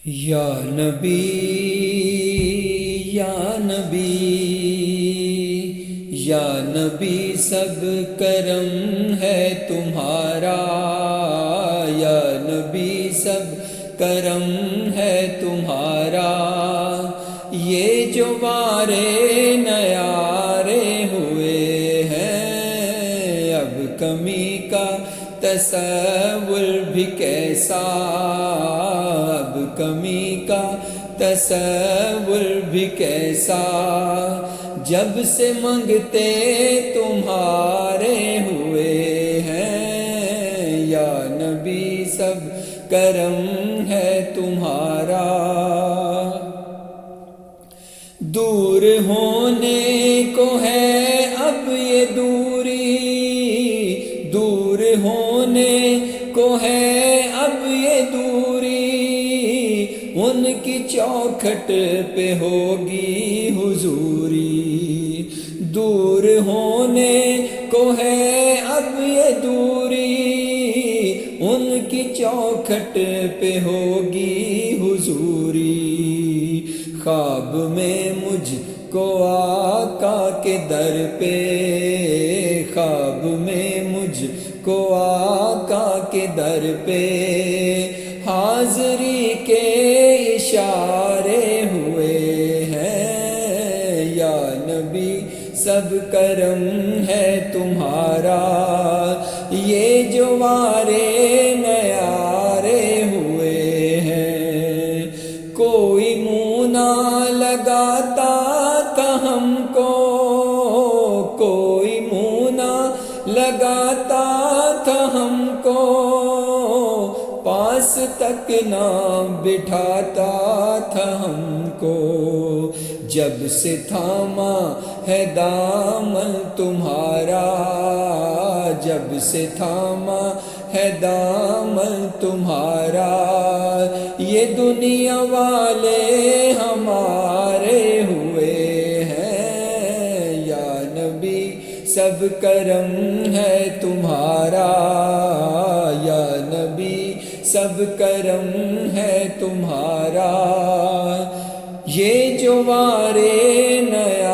یا نبی یا نبی یا نبی سب کرم ہے تمہارا، یا نبی سب کرم ہے تمہارا، یہ جو وارے نیارے ہوئے ہیں اب کمی کا تصور بھی کیسا، اب کمی کا تصور بھی کیسا، جب سے منگتے تمہارے ہوئے ہیں، یا نبی سب کرم ہے تمہارا۔ دور ہونے کو ہے اب یہ دوری، دور ہونے کو ہے اب یہ دوری، ان کی چوکھٹ پہ ہوگی حضوری، دور ہونے کو ہے اب یہ دوری، ان کی چوکھٹ پہ ہوگی حضوری، خواب میں مجھ کو آقا کے در پہ، خواب میں مجھ کو آقا کے در پہ حاضری کے اشارے ہوئے ہیں، یا نبی سب کرم ہے تمہارا، یہ جو وارے نیارے ہوئے ہیں، کوئی منہ نہ لگاتا تھا ہم کو، کوئی منہ نہ لگاتا تھا ہم کو، پاس تک نہ بٹھاتا تھا ہم کو، جب سے تھاما ہے دامن تمہارا، جب سے تھاما ہے دامن تمہارا، یہ دنیا والے ہمارے ہوئے ہیں، یا نبی سب کرم ہے تمہارا، یا نبی سب کرم ہے تمہارا، یہ جو وارے نیا